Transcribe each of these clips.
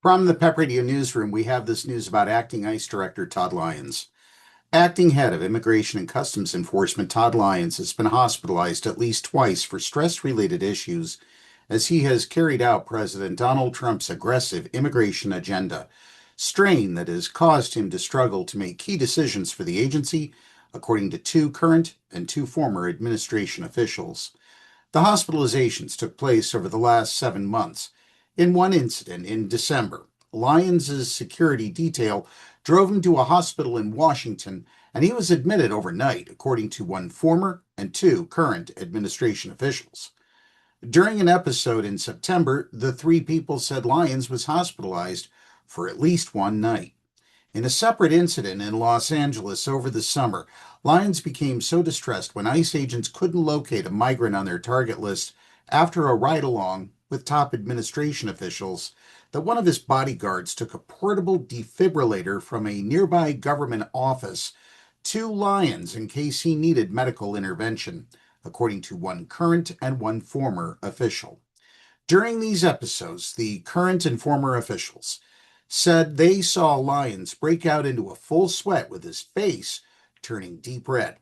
From the PEP Radio Newsroom, we have this news about Acting ICE Director Todd Lyons. Acting Head of Immigration and Customs Enforcement Todd Lyons has been hospitalized at least twice for stress-related issues as he has carried out President Donald Trump's aggressive immigration agenda, strain that has caused him to struggle to make key decisions for the agency, according to two current and two former administration officials. The hospitalizations took place over the last 7 months. In one incident in December, Lyons' security detail drove him to a hospital in Washington, and he was admitted overnight, according to one former and two current administration officials. During an episode in September, the three people said Lyons was hospitalized for at least one night. In a separate incident in Los Angeles over the summer, Lyons became so distressed when ICE agents couldn't locate a migrant on their target list after a ride-along with top administration officials that one of his bodyguards took a portable defibrillator from a nearby government office to Lyons in case he needed medical intervention, according to one current and one former official. During these episodes, the current and former officials said they saw Lyons break out into a full sweat with his face turning deep red.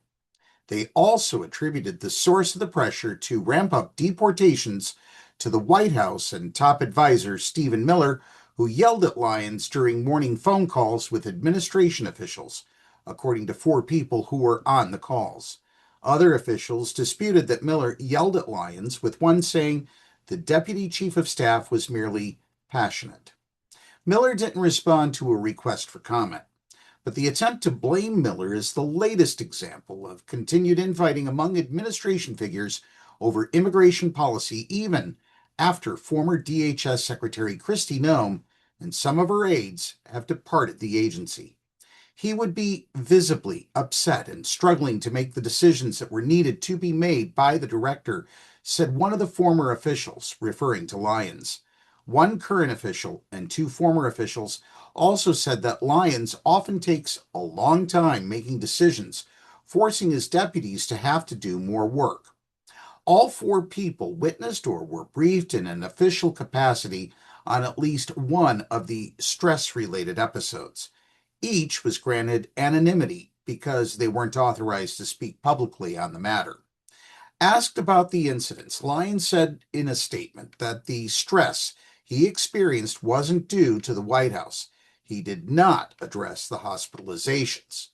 They also attributed the source of the pressure to ramp up deportations to the White House and top advisor Stephen Miller, who yelled at Lyons during morning phone calls with administration officials, according to four people who were on the calls. Other officials disputed that Miller yelled at Lyons, with one saying the deputy chief of staff was merely passionate. Miller didn't respond to a request for comment, but the attempt to blame Miller is the latest example of continued infighting among administration figures over immigration policy, even after former DHS Secretary Kristi Noem and some of her aides have departed the agency. He would be visibly upset and struggling to make the decisions that were needed to be made by the director, said one of the former officials, referring to Lyons. One current official and two former officials also said that Lyons often takes a long time making decisions, forcing his deputies to have to do more work. All four people witnessed or were briefed in an official capacity on at least one of the stress-related episodes. Each was granted anonymity because they weren't authorized to speak publicly on the matter. Asked about the incidents, Lyons said in a statement that the stress he experienced wasn't due to the White House. He did not address the hospitalizations.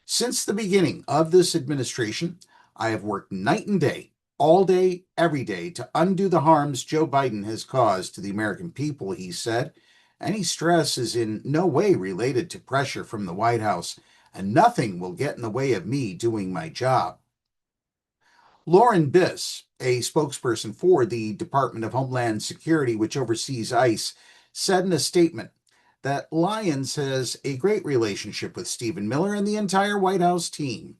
Since the beginning of this administration, I have worked night and day, all day, every day, to undo the harms Joe Biden has caused to the American people, he said. Any stress is in no way related to pressure from the White House, and nothing will get in the way of me doing my job. Lauren Biss, a spokesperson for the Department of Homeland Security, which oversees ICE, said in a statement that Lyons has a great relationship with Stephen Miller and the entire White House team.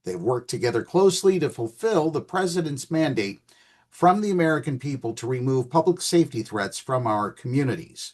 They've worked together closely to fulfill the president's mandate from the American people to remove public safety threats from our communities.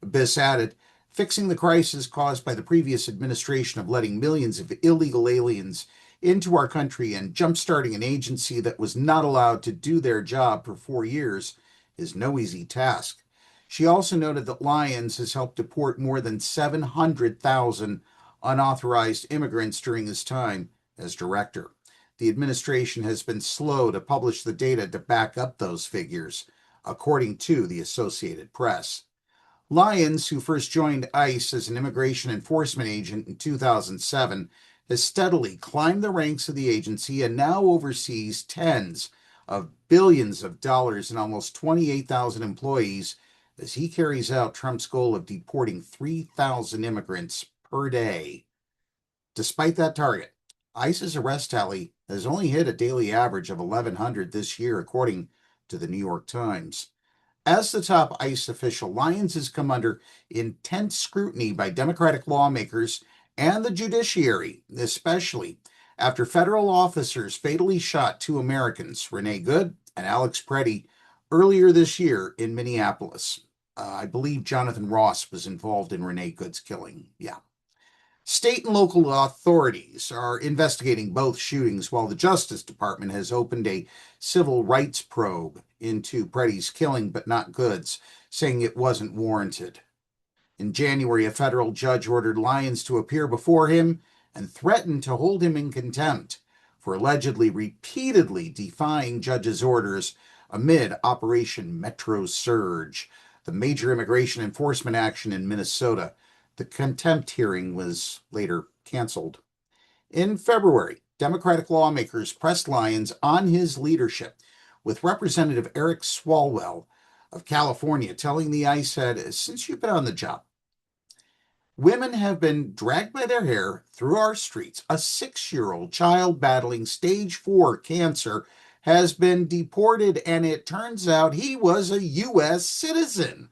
Biss added, fixing the crisis caused by the previous administration of letting millions of illegal aliens into our country and jump-starting an agency that was not allowed to do their job for 4 years is no easy task. She also noted that Lyons has helped deport more than 700,000 unauthorized immigrants during his time as director. The administration has been slow to publish the data to back up those figures, according to the Associated Press. Lyons, who first joined ICE as an immigration enforcement agent in 2007, has steadily climbed the ranks of the agency and now oversees tens of billions of dollars and almost 28,000 employees as he carries out Trump's goal of deporting 3,000 immigrants per day. Despite that target, ICE's arrest tally has only hit a daily average of 1,100 this year, according to the New York Times. As the top ICE official, Lyons has come under intense scrutiny by Democratic lawmakers and the judiciary, especially after federal officers fatally shot two Americans, Renee Good and Alex Preddy, earlier this year in Minneapolis. I believe Jonathan Ross was involved in Renee Good's killing. Yeah. State and local authorities are investigating both shootings, while the Justice Department has opened a civil rights probe into Preddy's killing, but not Good's, saying it wasn't warranted. In January, a federal judge ordered Lyons to appear before him and threatened to hold him in contempt for allegedly repeatedly defying judges' orders amid Operation Metro Surge, the major immigration enforcement action in Minnesota. The contempt hearing was later canceled. In February, Democratic lawmakers pressed Lyons on his leadership, with Representative Eric Swalwell of California telling the ICE head, "Since you've been on the job, women have been dragged by their hair through our streets. A 6-year-old child battling stage 4 cancer has been deported, and it turns out he was a U.S. citizen.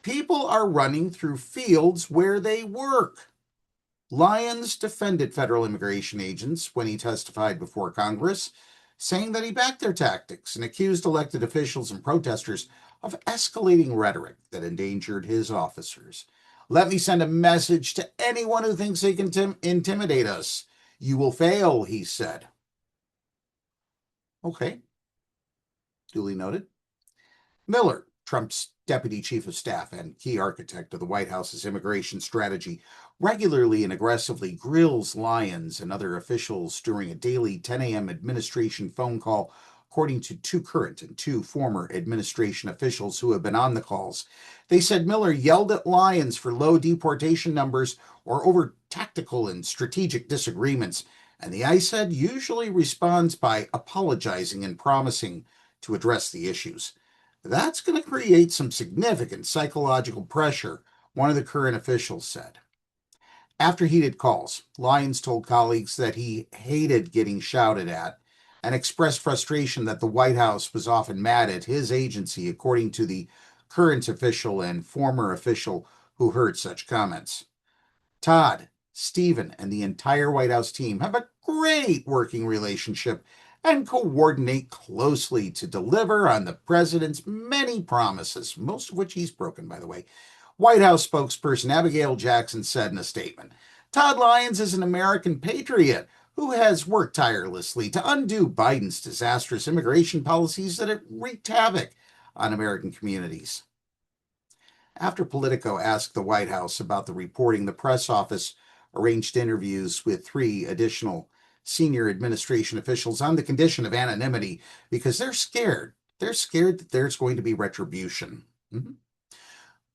People are running through fields where they work." Lyons defended federal immigration agents when he testified before Congress, saying that he backed their tactics and accused elected officials and protesters of escalating rhetoric that endangered his officers. "Let me send a message to anyone who thinks they can intimidate us. You will fail," he said. Okay, duly noted. Miller, Trump's deputy chief of staff and key architect of the White House's immigration strategy, regularly and aggressively grills Lyons and other officials during a daily 10 a.m. administration phone call, according to 2 current and 2 former administration officials who have been on the calls. They said Miller yelled at Lyons for low deportation numbers or over tactical and strategic disagreements, and the ICE head usually responds by apologizing and promising to address the issues. That's going to create some significant psychological pressure, one of the current officials said. After heated calls, Lyons told colleagues that he hated getting shouted at and expressed frustration that the White House was often mad at his agency, according to the current official and former official who heard such comments. Todd, Stephen, and the entire White House team have a great working relationship and coordinate closely to deliver on the president's many promises, most of which he's broken, by the way. White House spokesperson Abigail Jackson said in a statement, "Todd Lyons is an American patriot who has worked tirelessly to undo Biden's disastrous immigration policies that have wreaked havoc on American communities." After Politico asked the White House about the reporting, the press office arranged interviews with 3 additional senior administration officials on the condition of anonymity because they're scared. They're scared that there's going to be retribution.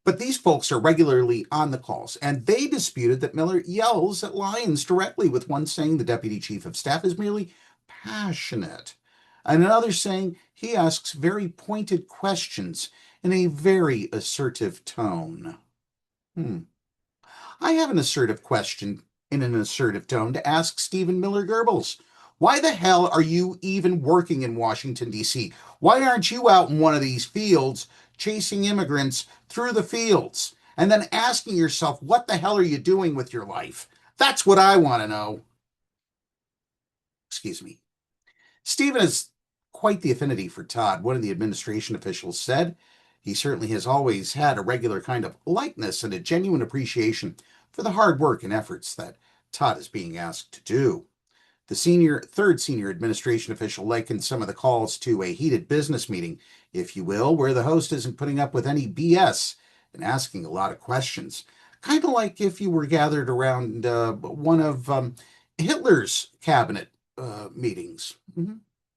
But these folks are regularly on the calls, and they disputed that Miller yells at Lyons directly, with one saying the deputy chief of staff is merely passionate, and another saying he asks very pointed questions in a very assertive tone. I have an assertive question in an assertive tone to ask Stephen Miller Goebbels. Why the hell are you even working in Washington, D.C.? Why aren't you out in one of these fields chasing immigrants through the fields and then asking yourself, what the hell are you doing with your life? That's what I want to know. Excuse me. Stephen has quite the affinity for Todd, one of the administration officials said. He certainly has always had a regular kind of likeness and a genuine appreciation for the hard work and efforts that Todd is being asked to do. The third senior administration official likened some of the calls to a heated business meeting, if you will, where the host isn't putting up with any BS and asking a lot of questions. Kind of like if you were gathered around one of Hitler's cabinet meetings.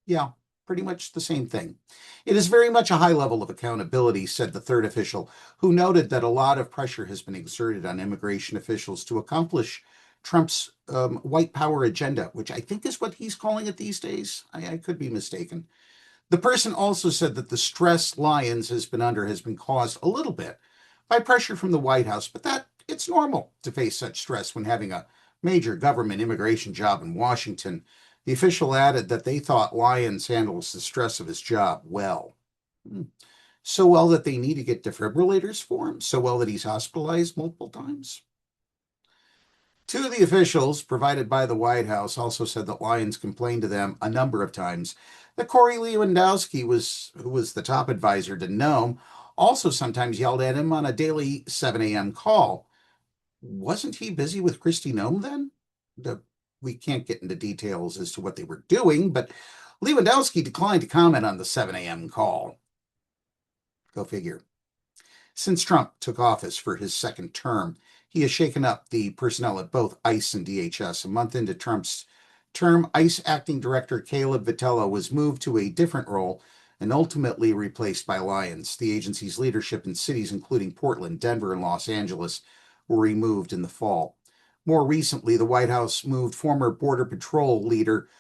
Yeah, pretty much the same thing. It is very much a high level of accountability, said the third official, who noted that a lot of pressure has been exerted on immigration officials to accomplish Trump's white power agenda, which I think is what he's calling it these days. I could be mistaken. The person also said that the stress Lyons has been under has been caused a little bit by pressure from the White House, but that it's normal to face such stress when having a major government immigration job in Washington. The official added that they thought Lyons handles the stress of his job well. So well that they need to get defibrillators for him, so well that he's hospitalized multiple times. 2 of the officials provided by the White House also said that Lyons complained to them a number of times that Corey Lewandowski, who was the top advisor to Nome, also sometimes yelled at him on a daily 7 a.m. call. Wasn't he busy with Kristi Noem then? We can't get into details as to what they were doing, but Lewandowski declined to comment on the 7 a.m. call. Go figure. Since Trump took office for his second term, he has shaken up the personnel at both ICE and DHS. A month into Trump's term, ICE Acting Director Caleb Vitello was moved to a different role and ultimately replaced by Lyons. The agency's leadership in cities including Portland, Denver, and Los Angeles were removed in the fall. More recently, the White House moved former Border Patrol leader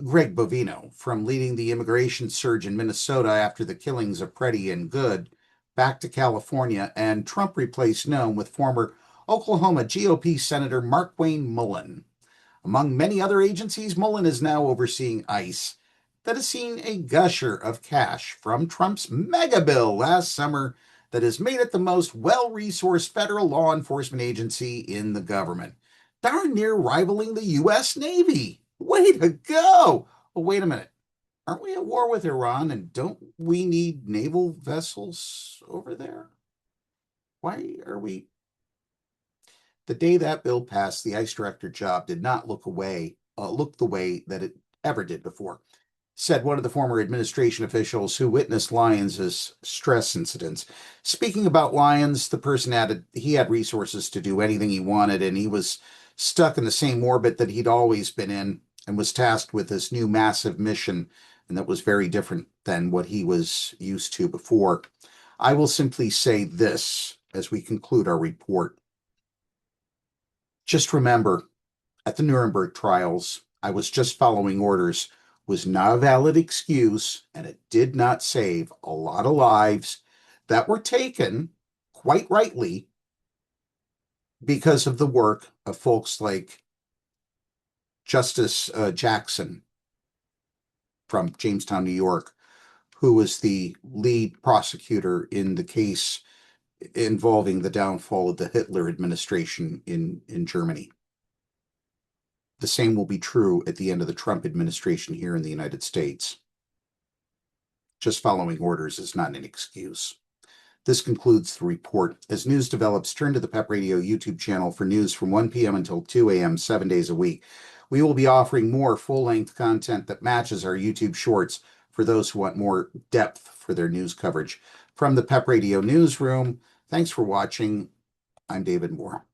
Greg Bovino from leading the immigration surge in Minnesota after the killings of Preddy and Good back to California, and Trump replaced Noem with former Oklahoma GOP Senator Markwayne Mullin. Among many other agencies, Mullin is now overseeing ICE, that has seen a gusher of cash from Trump's mega bill last summer that has made it the most well-resourced federal law enforcement agency in the government, darn near rivaling the U.S. Navy. Way to go! Oh, wait a minute. Aren't we at war with Iran, and don't we need naval vessels over there? Why are we? The day that bill passed, the ICE director job did not look the way that it ever did before, said one of the former administration officials who witnessed Lyons' stress incidents. Speaking about Lyons, the person added he had resources to do anything he wanted, and he was stuck in the same orbit that he'd always been in and was tasked with this new massive mission, and that was very different than what he was used to before. I will simply say this as we conclude our report. Just remember, at the Nuremberg trials, I was just following orders was not a valid excuse, and it did not save a lot of lives that were taken, quite rightly, because of the work of folks like Justice Jackson from Jamestown, New York, who was the lead prosecutor in the case involving the downfall of the Hitler administration in Germany. The same will be true at the end of the Trump administration here in the United States. Just following orders is not an excuse. This concludes the report. As news develops, turn to the PEP Radio YouTube channel for news from 1 p.m. until 2 a.m. 7 days a week. We will be offering more full-length content that matches our YouTube shorts for those who want more depth for their news coverage. From the PEP Radio Newsroom, thanks for watching. I'm David Moore.